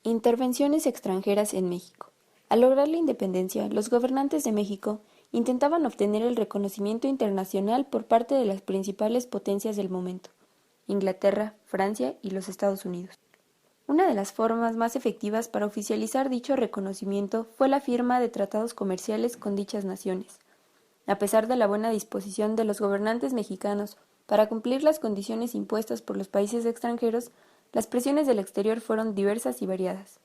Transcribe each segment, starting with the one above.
Intervenciones extranjeras en México. Al lograr la independencia, los gobernantes de México intentaban obtener el reconocimiento internacional por parte de las principales potencias del momento: Inglaterra, Francia y los Estados Unidos. Una de las formas más efectivas para oficializar dicho reconocimiento fue la firma de tratados comerciales con dichas naciones. A pesar de la buena disposición de los gobernantes mexicanos para cumplir las condiciones impuestas por los países extranjeros, las presiones del exterior fueron diversas y variadas.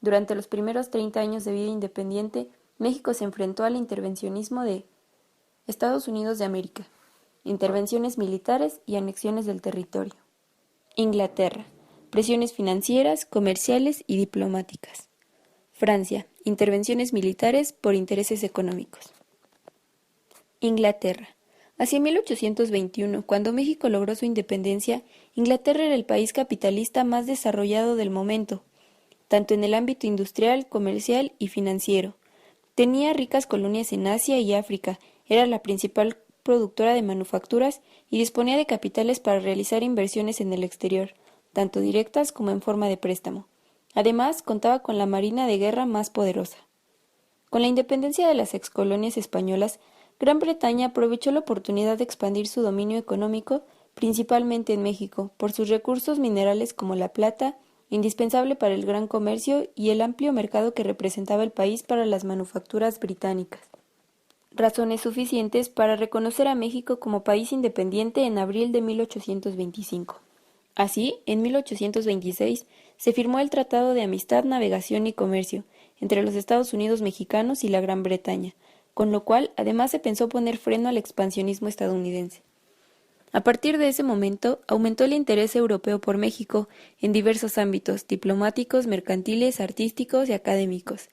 Durante los primeros 30 años de vida independiente, México se enfrentó al intervencionismo de Estados Unidos de América, intervenciones militares y anexiones del territorio. Inglaterra, presiones financieras, comerciales y diplomáticas. Francia, intervenciones militares por intereses económicos. Inglaterra. Hacia 1821, cuando México logró su independencia, Inglaterra era el país capitalista más desarrollado del momento, tanto en el ámbito industrial, comercial y financiero. Tenía ricas colonias en Asia y África, era la principal productora de manufacturas y disponía de capitales para realizar inversiones en el exterior, tanto directas como en forma de préstamo. Además, contaba con la marina de guerra más poderosa. Con la independencia de las excolonias españolas, Gran Bretaña aprovechó la oportunidad de expandir su dominio económico, principalmente en México, por sus recursos minerales como la plata, indispensable para el gran comercio y el amplio mercado que representaba el país para las manufacturas británicas. Razones suficientes para reconocer a México como país independiente en abril de 1825. Así, en 1826 se firmó el Tratado de Amistad, Navegación y Comercio entre los Estados Unidos mexicanos y la Gran Bretaña, con lo cual además se pensó poner freno al expansionismo estadounidense. A partir de ese momento, aumentó el interés europeo por México en diversos ámbitos diplomáticos, mercantiles, artísticos y académicos.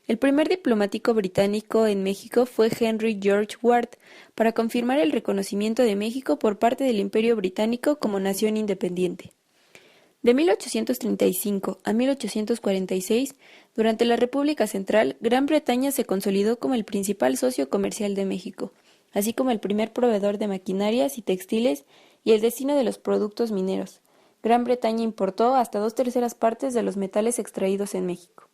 El primer diplomático británico en México fue Henry George Ward, para confirmar el reconocimiento de México por parte del Imperio Británico como nación independiente. De 1835 a 1846, durante la República Central, Gran Bretaña se consolidó como el principal socio comercial de México, así como el primer proveedor de maquinarias y textiles y el destino de los productos mineros. Gran Bretaña importó hasta 2/3 de los metales extraídos en México.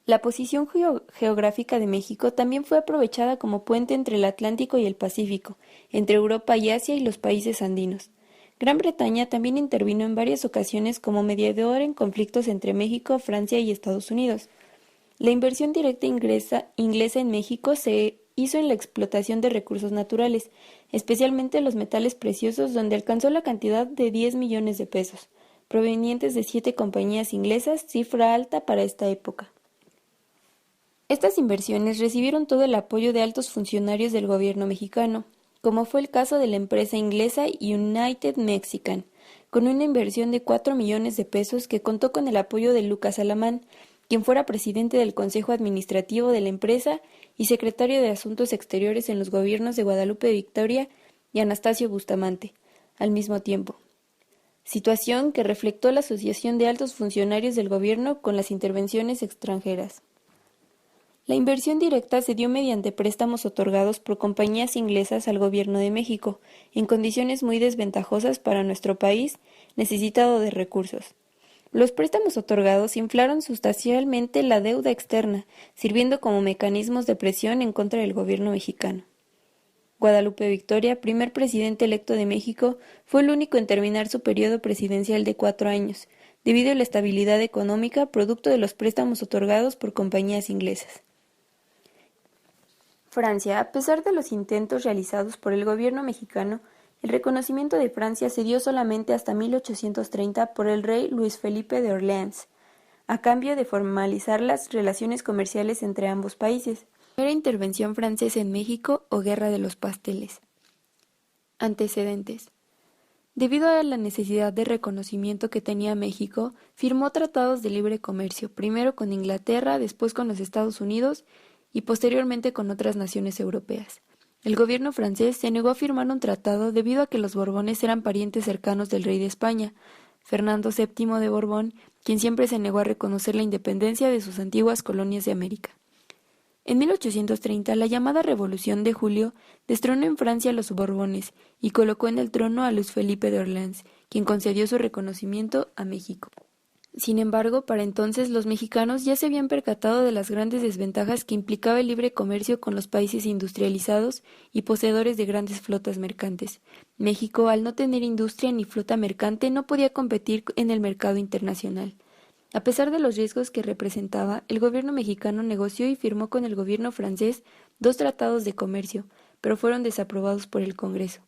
La posición geográfica de México también fue aprovechada como puente entre el Atlántico y el Pacífico, entre Europa y Asia y los países andinos. Gran Bretaña también intervino en varias ocasiones como mediador en conflictos entre México, Francia y Estados Unidos. La inversión directa inglesa en México se hizo en la explotación de recursos naturales, especialmente los metales preciosos, donde alcanzó la cantidad de 10 millones de pesos, provenientes de 7 compañías inglesas, cifra alta para esta época. Estas inversiones recibieron todo el apoyo de altos funcionarios del gobierno mexicano, como fue el caso de la empresa inglesa United Mexican, con una inversión de 4 millones de pesos que contó con el apoyo de Lucas Alamán, quien fuera presidente del Consejo Administrativo de la empresa y secretario de Asuntos Exteriores en los gobiernos de Guadalupe Victoria y Anastasio Bustamante, al mismo tiempo. Situación que reflectó la asociación de altos funcionarios del gobierno con las intervenciones extranjeras. La inversión directa se dio mediante préstamos otorgados por compañías inglesas al gobierno de México, en condiciones muy desventajosas para nuestro país, necesitado de recursos. Los préstamos otorgados inflaron sustancialmente la deuda externa, sirviendo como mecanismos de presión en contra del gobierno mexicano. Guadalupe Victoria, primer presidente electo de México, fue el único en terminar su periodo presidencial de 4 años, debido a la estabilidad económica producto de los préstamos otorgados por compañías inglesas. Francia, a pesar de los intentos realizados por el gobierno mexicano, el reconocimiento de Francia se dio solamente hasta 1830 por el rey Luis Felipe de Orleans, a cambio de formalizar las relaciones comerciales entre ambos países. Primera intervención francesa en México o Guerra de los Pasteles. Antecedentes. Debido a la necesidad de reconocimiento que tenía México, firmó tratados de libre comercio, primero con Inglaterra, después con los Estados Unidos y posteriormente con otras naciones europeas. El gobierno francés se negó a firmar un tratado debido a que los Borbones eran parientes cercanos del rey de España, Fernando VII de Borbón, quien siempre se negó a reconocer la independencia de sus antiguas colonias de América. En 1830, la llamada Revolución de Julio destronó en Francia a los Borbones y colocó en el trono a Luis Felipe de Orleans, quien concedió su reconocimiento a México. Sin embargo, para entonces los mexicanos ya se habían percatado de las grandes desventajas que implicaba el libre comercio con los países industrializados y poseedores de grandes flotas mercantes. México, al no tener industria ni flota mercante, no podía competir en el mercado internacional. A pesar de los riesgos que representaba, el gobierno mexicano negoció y firmó con el gobierno francés 2 tratados de comercio, pero fueron desaprobados por el Congreso.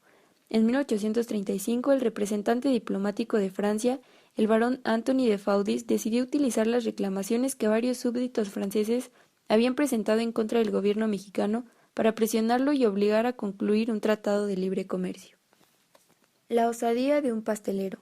En 1835, el representante diplomático de Francia, el barón Antony de Faudis, decidió utilizar las reclamaciones que varios súbditos franceses habían presentado en contra del gobierno mexicano para presionarlo y obligar a concluir un tratado de libre comercio. La osadía de un pastelero.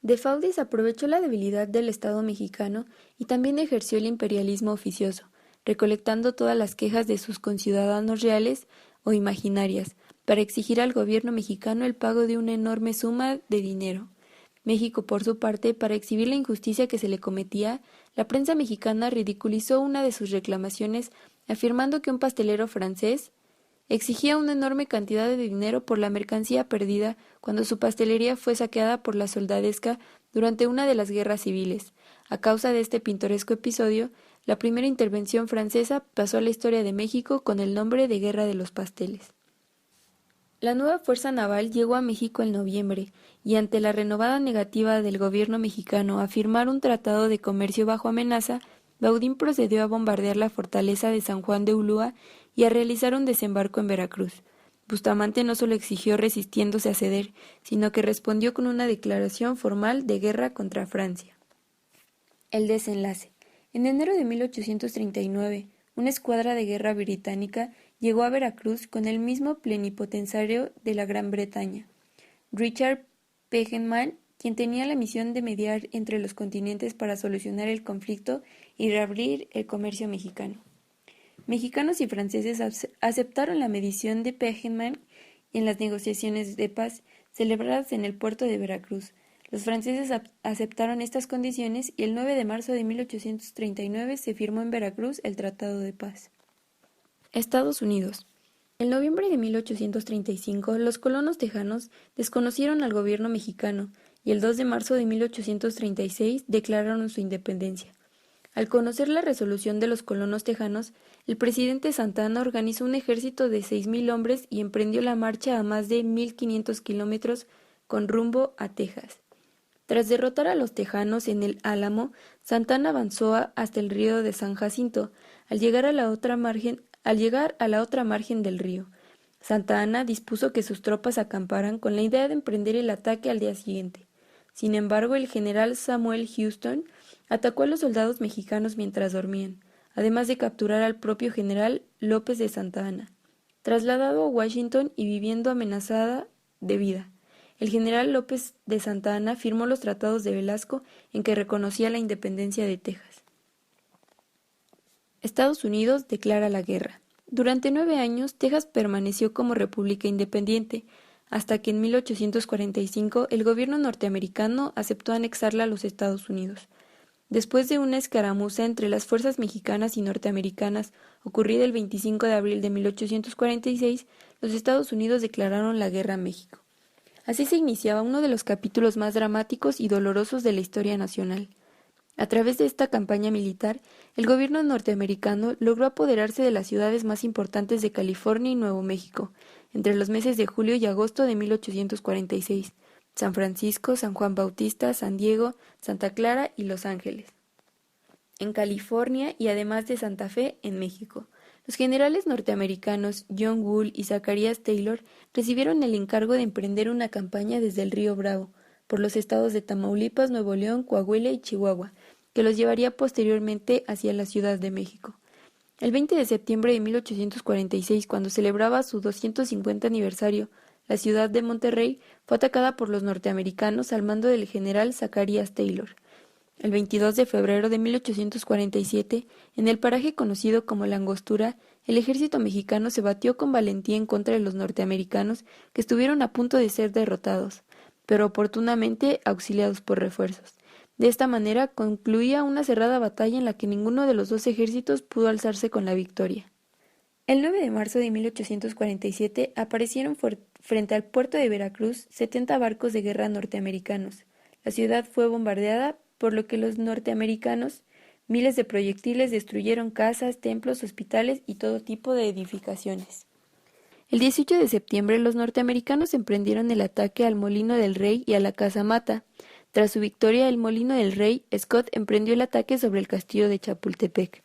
De Faudis aprovechó la debilidad del Estado mexicano y también ejerció el imperialismo oficioso, recolectando todas las quejas de sus conciudadanos reales o imaginarias, para exigir al gobierno mexicano el pago de una enorme suma de dinero. México, por su parte, para exhibir la injusticia que se le cometía, la prensa mexicana ridiculizó una de sus reclamaciones, afirmando que un pastelero francés exigía una enorme cantidad de dinero por la mercancía perdida cuando su pastelería fue saqueada por la soldadesca durante una de las guerras civiles. A causa de este pintoresco episodio, la primera intervención francesa pasó a la historia de México con el nombre de Guerra de los Pasteles. La nueva fuerza naval llegó a México en noviembre, y ante la renovada negativa del gobierno mexicano a firmar un tratado de comercio bajo amenaza, Baudín procedió a bombardear la fortaleza de San Juan de Ulúa y a realizar un desembarco en Veracruz. Bustamante no solo exigió resistiéndose a ceder, sino que respondió con una declaración formal de guerra contra Francia. El desenlace. En enero de 1839, una escuadra de guerra británica llegó a Veracruz con el mismo plenipotenciario de la Gran Bretaña, Richard Peckham, quien tenía la misión de mediar entre los continentes para solucionar el conflicto y reabrir el comercio mexicano. Mexicanos y franceses aceptaron la mediación de Peckham en las negociaciones de paz celebradas en el puerto de Veracruz. Los franceses aceptaron estas condiciones y el 9 de marzo de 1839 se firmó en Veracruz el Tratado de Paz. Estados Unidos. En noviembre de 1835, los colonos tejanos desconocieron al gobierno mexicano y el 2 de marzo de 1836 declararon su independencia. Al conocer la resolución de los colonos tejanos, el presidente Santa Anna organizó un ejército de 6,000 hombres y emprendió la marcha a más de 1,500 kilómetros con rumbo a Texas. Tras derrotar a los tejanos en el Álamo, Santa Anna avanzó hasta el río de San Jacinto. Al llegar a la otra margen del río, Santa Anna dispuso que sus tropas acamparan con la idea de emprender el ataque al día siguiente. Sin embargo, el general Samuel Houston atacó a los soldados mexicanos mientras dormían, además de capturar al propio general López de Santa Anna. Trasladado a Washington y viviendo amenazada de vida, el general López de Santa Anna firmó los tratados de Velasco en que reconocía la independencia de Texas. Estados Unidos declara la guerra. Durante 9 años, Texas permaneció como república independiente, hasta que en 1845 el gobierno norteamericano aceptó anexarla a los Estados Unidos. Después de una escaramuza entre las fuerzas mexicanas y norteamericanas ocurrida el 25 de abril de 1846, los Estados Unidos declararon la guerra a México. Así se iniciaba uno de los capítulos más dramáticos y dolorosos de la historia nacional. A través de esta campaña militar, el gobierno norteamericano logró apoderarse de las ciudades más importantes de California y Nuevo México, entre los meses de julio y agosto de 1846, San Francisco, San Juan Bautista, San Diego, Santa Clara y Los Ángeles, en California y además de Santa Fe, en México. Los generales norteamericanos John Wool y Zacharias Taylor recibieron el encargo de emprender una campaña desde el río Bravo, por los estados de Tamaulipas, Nuevo León, Coahuila y Chihuahua, que los llevaría posteriormente hacia la Ciudad de México. El 20 de septiembre de 1846, cuando celebraba su 250 aniversario, la ciudad de Monterrey fue atacada por los norteamericanos al mando del general Zacharias Taylor. El 22 de febrero de 1847, en el paraje conocido como La Angostura, el ejército mexicano se batió con valentía en contra de los norteamericanos, que estuvieron a punto de ser derrotados, pero oportunamente auxiliados por refuerzos. De esta manera concluía una cerrada batalla en la que ninguno de los dos ejércitos pudo alzarse con la victoria. El 9 de marzo de 1847 aparecieron frente al puerto de Veracruz 70 barcos de guerra norteamericanos. La ciudad fue bombardeada, por lo que los norteamericanos, miles de proyectiles destruyeron casas, templos, hospitales y todo tipo de edificaciones. El 18 de septiembre los norteamericanos emprendieron el ataque al Molino del Rey y a la Casa Mata. Tras su victoria el Molino del Rey, Scott emprendió el ataque sobre el castillo de Chapultepec.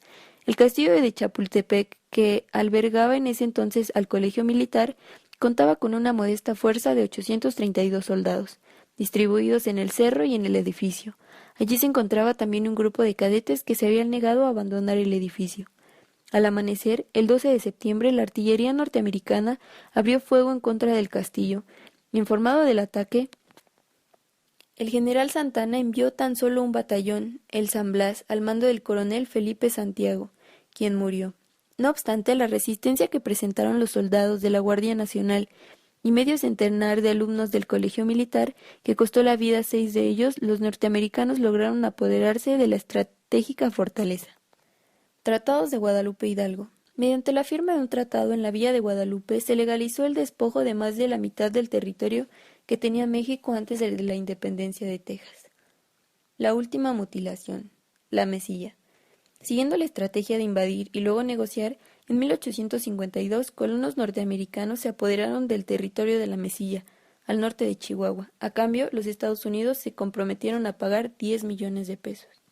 El castillo de Chapultepec, que albergaba en ese entonces al colegio militar, contaba con una modesta fuerza de 832 soldados, distribuidos en el cerro y en el edificio. Allí se encontraba también un grupo de cadetes que se habían negado a abandonar el edificio. Al amanecer, el 12 de septiembre, la artillería norteamericana abrió fuego en contra del castillo. Informado del ataque, el general Santana envió tan solo un batallón, el San Blas, al mando del coronel Felipe Santiago, quien murió. No obstante, la resistencia que presentaron los soldados de la Guardia Nacional y medio centenar de alumnos del colegio militar, que costó la vida a 6 de ellos, los norteamericanos lograron apoderarse de la estratégica fortaleza. Tratados de Guadalupe Hidalgo. Mediante la firma de un tratado en la Villa de Guadalupe se legalizó el despojo de más de la mitad del territorio que tenía México antes de la independencia de Texas. La última mutilación. La Mesilla. Siguiendo la estrategia de invadir y luego negociar, en 1852 colonos norteamericanos se apoderaron del territorio de la Mesilla, al norte de Chihuahua. A cambio, los Estados Unidos se comprometieron a pagar 10 millones de pesos.